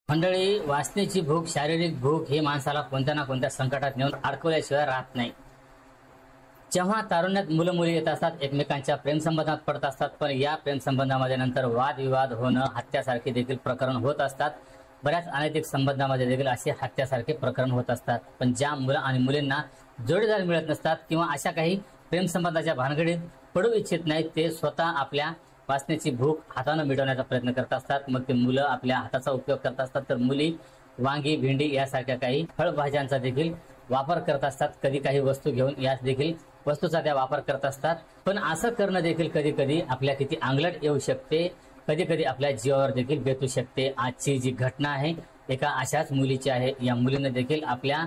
मंडळी, वासनेची भूक, शारीरिक भूक हे माणसाला कोणत्या ना कोणत्या संकटात नेऊन अडकवल्याशिवाय राहत नाही। जेव्हा तारुण्यात मुलं मुली येत असतात, एकमेकांच्या प्रेमसंबंधात पडत असतात, पण या प्रेमसंबंधामध्ये नंतर वादविवाद होणं, हत्यासारखे देखील प्रकरण होत असतात। बऱ्याच अनैतिक संबंधामध्ये देखील असे हत्यासारखे प्रकरण होत असतात। पण ज्या मुलं आणि मुलींना जोडीदार मिळत नसतात किंवा अशा काही प्रेमसंबंधाच्या भानगडीत पडू इच्छित नाहीत, ते स्वतः आपल्या वासनेची भूक हाताने मिटवण्याचा प्रयत्न करत असतात। मग ते मुलं आपल्या हाताचा उपयोग करत असतात, तर मुली वांगी, भेंडी यासारख्या काही फळभाज्यांचा देखील वापर करत असतात। कधी काही वस्तू घेऊन यास देखील वस्तूचा त्या वापर करत असतात। पण असं करणं देखील कधी कधी आपल्या किती अंगलट येऊ शकते, कधी कधी आपल्या जीवावर देखील बेतू शकते। आजची जी घटना आहे एका अशाच मुलीची आहे। या मुलीने देखील आपल्या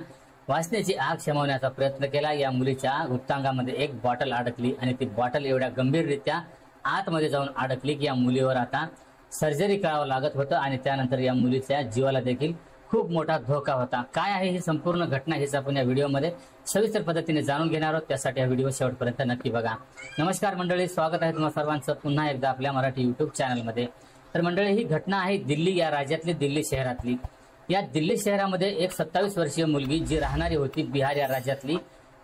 वासनेची आग शमवण्याचा प्रयत्न केला। या मुलीच्या गुप्तांगामध्ये एक बॉटल अडकली आणि ती बॉटल एवढ्या गंभीररित्या आतमध्ये जाऊन अडकली की या मुलीवर आता सर्जरी करावं लागत होतं आणि त्यानंतर या मुलीच्या जीवाला देखील खूप मोठा धोका होता। काय आहे ही संपूर्ण घटना हेच आपण या व्हिडिओमध्ये सविस्तर पद्धतीने जाणून घेणार आहोत, त्यासाठी हा व्हिडिओ शेवटपर्यंत नक्की बघा। नमस्कार मंडळी, स्वागत आहे तुम्हा सर्वांचं पुन्हा एकदा आपल्या मराठी युट्यूब चॅनलमध्ये। तर मंडळी, ही घटना आहे दिल्ली या राज्यातली, दिल्ली शहरातली। या दिल्ली शहरामध्ये एक 27 वर्षीय मुलगी जी राहणारी होती बिहार या राज्यातली,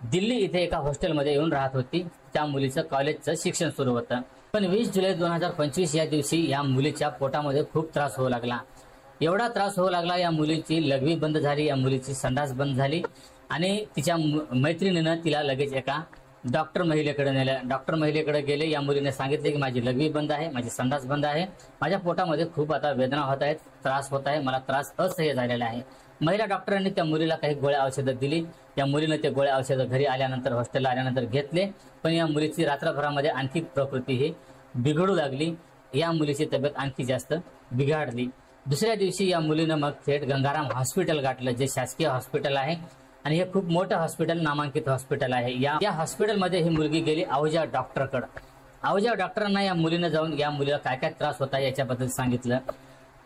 दिल्ली इथे एका हॉस्टेलमध्ये येऊन राहत होती। त्या मुलीचं कॉलेजचं शिक्षण सुरू होतं। पण 20 जुलै 2025 या दिवशी या मुलीच्या पोटामध्ये खूप त्रास होऊ लागला। एवढा त्रास होऊ लागला, या मुलीची लघवी बंद झाली, या मुलीची संडास बंद झाली आणि तिच्या मैत्रिणीनं तिला लगेच एका डॉक्टर महिलेकडे नेलं। डॉक्टर महिलेकडे गेले, या मुलीने सांगितले की माझी लघवी बंद आहे, माझी संडास बंद आहे, माझ्या पोटामध्ये खूप आता वेदना होत आहेत, त्रास होत आहे, मला त्रास असह्य झालेला आहे। महिला डॉक्टरांनी त्या मुलीला काही गोळ्या औषधं दिली। या मुलीने ते गोळ्या औषधं घरी आल्यानंतर, हॉस्टेलला आल्यानंतर घेतले, पण या मुलीची रात्रभरामध्ये आणखी प्रकृती ही बिघडू लागली। या मुलीची तब्येत आणखी जास्त बिघाडली। दुसऱ्या दिवशी या मुलीनं मग थेट गंगाराम हॉस्पिटल गाठलं, जे शासकीय हॉस्पिटल आहे आणि हे खूप मोठं हॉस्पिटल, नामांकित हॉस्पिटल आहे। या हॉस्पिटलमध्ये ही मुलगी गेली अवजा डॉक्टरकडे। अवजा डॉक्टरांना या मुलीनं जाऊन या मुलीला काय काय त्रास होता याच्याबद्दल सांगितलं।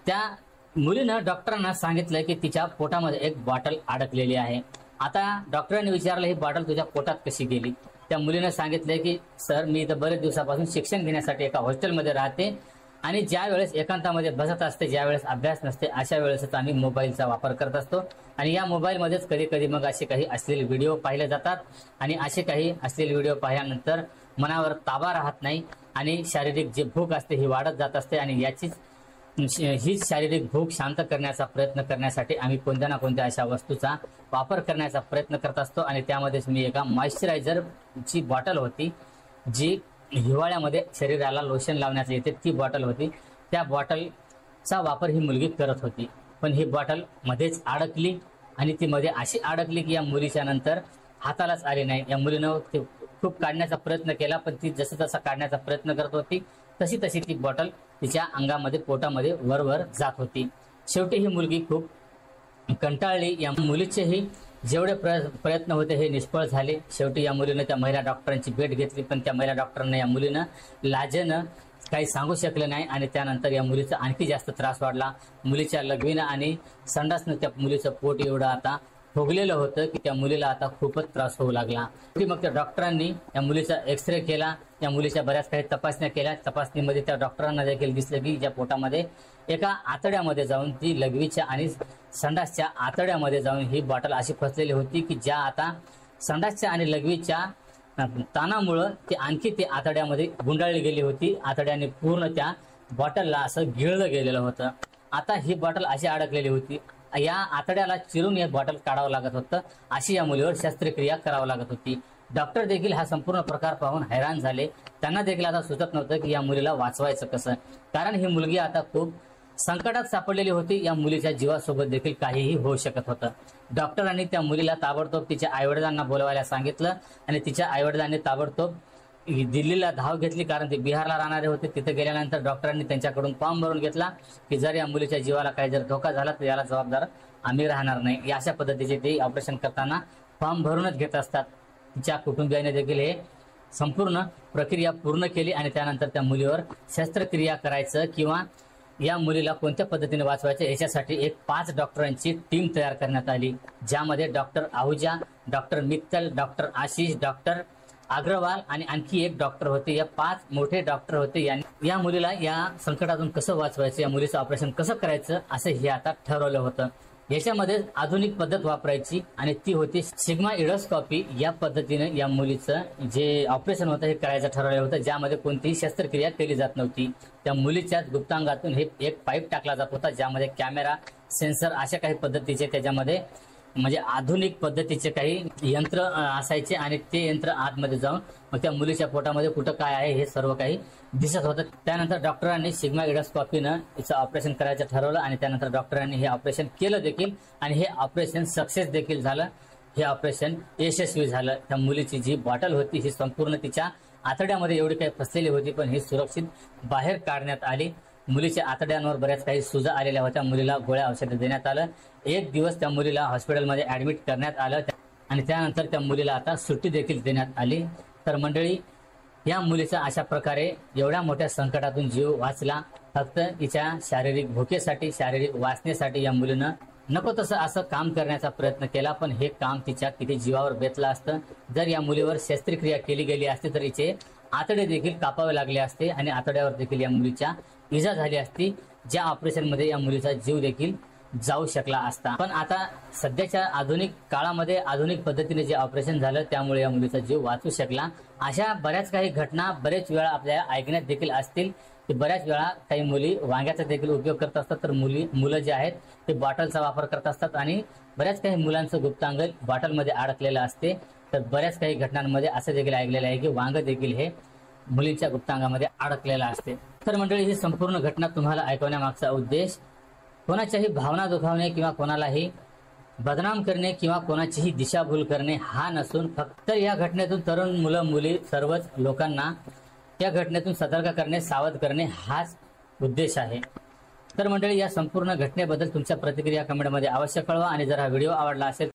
त्या मुलीनं डॉक्टरांना सांगितलं की तिच्या पोटामध्ये एक बॉटल अडकलेली आहे। आता डॉक्टरांनी विचारलं, ही बॉटल तुझ्या पोटात कशी गेली? त्या मुलीनं सांगितलं की सर, मी इथं बरेच दिवसापासून शिक्षण घेण्यासाठी एका हॉस्टेलमध्ये राहते आणि ज्या वेळेस एकांतामध्ये बसत असते, ज्या वेळेस अभ्यास नसते, अशा वेळेसच आम्ही मोबाईलचा वापर करत असतो आणि या मोबाईलमध्येच कधी कधी मग असे काही असलेले व्हिडिओ पाहिले जातात आणि असे काही असलेले व्हिडिओ पाहिल्यानंतर मनावर ताबा राहत नाही आणि शारीरिक जी भूक असते ही वाढत जात असते आणि हीच शारीरिक भूक शांत करण्याचा प्रयत्न करण्यासाठी आम्ही कोणत्या ना कोणत्या अशा वस्तूचा वापर करण्याचा प्रयत्न करत असतो। आणि त्यामध्येच मी एका मॉइश्चरायझरची बॉटल होती, जी हिवाळ्यामध्ये शरीराला लोशन लावण्याची येते, ती बॉटल होती। त्या बॉटलचा वापर ही मुलगी करत होती, पण ही बॉटल मध्येच अडकली आणि ती मध्ये अशी अडकली की या मुलीच्या नंतर हातालाच आली नाही। या मुलीनं ते खूप काढण्याचा प्रयत्न केला, पण ती जसं जसा काढण्याचा प्रयत्न करत होती तशी तशी ती बॉटल तिच्या अंगामध्ये, पोटामध्ये वर जात होती। शेवटी ही मुलगी खूप कंटाळली। या मुलीचेही जेवढे प्रयत्न होते हे निष्फळ झाले। शेवटी या मुलीनं त्या महिला डॉक्टरांची भेट घेतली, पण त्या महिला डॉक्टरांना या मुलीनं लाजेनं काही सांगू शकले नाही आणि त्यानंतर या मुलीचा आणखी जास्त त्रास वाढला। मुलीच्या लघवीनं आणि संडासनं त्या मुलीचं पोट एवढं आता फुगलेलं होतं की त्या मुलीला आता खूपच त्रास होऊ लागला। मग त्या डॉक्टरांनी या मुलीचा एक्सरे केला, या मुलीच्या बऱ्याच काही तपासण्या केल्या। तपासणीमध्ये त्या डॉक्टरांना देखील दिसलं की ज्या पोटामध्ये एका आतड्यामध्ये जाऊन, ती लघवीच्या आणि संडासच्या आतड्यामध्ये जाऊन ही बॉटल अशी फसलेली होती की ज्या आता संडासच्या आणि लघवीच्या ताणामुळं ती आणखी ते आतड्यामध्ये गुंडाळली गेली होती। आतड्याने पूर्ण त्या बॉटलला असं गिळलं गेलेलं होतं। आता ही बॉटल अशी अडकलेली होती, या आतड्याला चिरून हे बॉटल काढावं लागत होतं, अशी या मुलीवर शस्त्रक्रिया करावी लागत होती। डॉक्टर देखील हा संपूर्ण प्रकार पाहून हैराण झाले। त्यांना देखील आता सुचत नव्हतं की या मुलीला वाचवायचं कसं, कारण ही मुलगी आता खूप संकटात सापडलेली होती। या मुलीच्या जीवासोबत देखील काहीही होऊ शकत होतं। डॉक्टरांनी त्या मुलीला ताबडतोब तिच्या आईवडिलांना बोलवायला सांगितलं आणि तिच्या आईवडिलांनी ताबडतोब दिल्लीला धाव घेतली, कारण ते बिहारला राहणारे होते। तिथे गेल्यानंतर डॉक्टरांनी त्यांच्याकडून फॉर्म भरून घेतला की जर या मुलीच्या जीवाला काही जर धोका झाला तर याला जबाबदार आम्ही राहणार नाही। अशा पद्धतीचे ते ऑपरेशन करताना फॉर्म भरूनच घेत असतात। तिच्या कुटुंबियाने देखील हे संपूर्ण प्रक्रिया पूर्ण केली आणि त्यानंतर त्या मुलीवर शस्त्रक्रिया करायचं किंवा या मुलीला कोणत्या पद्धतीने वाचवायचं याच्यासाठी एक 5 डॉक्टरांची टीम तयार करण्यात आली, ज्यामध्ये doctor Ahuja, doctor Mittal, doctor Ashish, doctor Agarwal आणि आणखी एक डॉक्टर होते, या 5 मोठे डॉक्टर होते. या मुलीला या संकटातून कसं वाचवायचं, या मुलीचं ऑपरेशन कसं करायचं असं हे आता ठरवलं होतं. याच्यामध्ये आधुनिक पद्धत वापरायची आणि ती होती सिग्मा इडोस्कोपी. या पद्धतीने या मुलीचं जे ऑपरेशन होतं हे करायचं ठरवलं होतं, ज्यामध्ये कोणतीही शस्त्रक्रिया केली जात नव्हती. त्या मुलीच्या गुप्तांगातून हे एक पाईप टाकला जात होता, ज्यामध्ये कॅमेरा, सेन्सर अशा काही पद्धतीचे त्याच्यामध्ये म्हणजे आधुनिक पद्धतीचे काही यंत्र असायचे आणि ते यंत्र आतमध्ये जाऊन मग त्या मुलीच्या पोटामध्ये कुठं काय आहे हे सर्व काही दिसत होतं. त्यानंतर डॉक्टरांनी सिग्मा इडोस्कोपीनं हिचं ऑपरेशन करायचं ठरवलं आणि त्यानंतर डॉक्टरांनी हे ऑपरेशन केलं देखील आणि हे ऑपरेशन सक्सेस देखील झालं. हे ऑपरेशन यशस्वी झालं. त्या मुलीची जी बॉटल होती ही संपूर्ण तिच्या आतड्यामध्ये एवढी काही फसलेली होती, पण ही सुरक्षित बाहेर काढण्यात आली. मुलीच्या आतड्यांवर बऱ्याच काही सुजा आलेल्या होत्या. मुलीला गोळ्या औषधं देण्यात आलं. 1 दिवस त्या मुलीला हॉस्पिटलमध्ये ऍडमिट करण्यात आलं आणि त्यानंतर त्या मुलीला आता सुट्टी देखील देण्यात आली. तर मंडळी, या मुलीचा अशा प्रकारे एवढ्या मोठ्या संकटातून जीव वाचला फक्त तिच्या शारीरिक भुकेसाठी, शारीरिक वाचण्यासाठी. या मुलीनं नको तसं असं काम करण्याचा प्रयत्न केला, पण हे काम तिच्या किती जीवावर बेतलं असतं. जर या मुलीवर शस्त्रक्रिया केली गेली असती तर हिचे आतडे देखील कापावे लागले असते आणि आतड्यावर देखील या मुलीच्या इजा झाली असती, ज्या ऑपरेशनमध्ये या मुलीचा जीव देखील जाऊ शकला असता. पण आता सध्याच्या आधुनिक काळामध्ये आधुनिक पद्धतीने जे ऑपरेशन झालं त्यामुळे या मुलीचा जीव वाचू शकला. अशा बऱ्याच काही घटना बरेच वेळा आपल्या ऐकण्यात देखील असतील की बऱ्याच वेळा काही मुली वांग्याचा देखील उपयोग करत असतात, तर मुलं जे आहेत ते बॉटलचा वापर करत असतात आणि बऱ्याच काही मुलांचं गुप्तांग बॉटलमध्ये अडकलेलं असते. तर बऱ्याच काही घटनांमध्ये असं देखील ऐकलेलं आहे की वांग देखील हे मुलींच्या गुप्तांगामध्ये अडकलेलं असते. तर मंडळी, ही संपूर्ण घटना तुम्हाला ऐकवण्यामागचा उद्देश कोणाच्याही भावना दुखावणे किंवा कोणालाही बदनाम करणे किंवा कोणाचीही दिशाभूल करणे हा नसून फक्त या घटनेतून तरुण मुलं मुली सर्वच लोकांना या घटनेतून सतर्क करणे, सावध करणे हाच उद्देश आहे. तर मंडळी, या संपूर्ण घटनेबद्दल तुमच्या प्रतिक्रिया कमेंटमध्ये अवश्य कळवा आणि जर हा व्हिडिओ आवडला असेल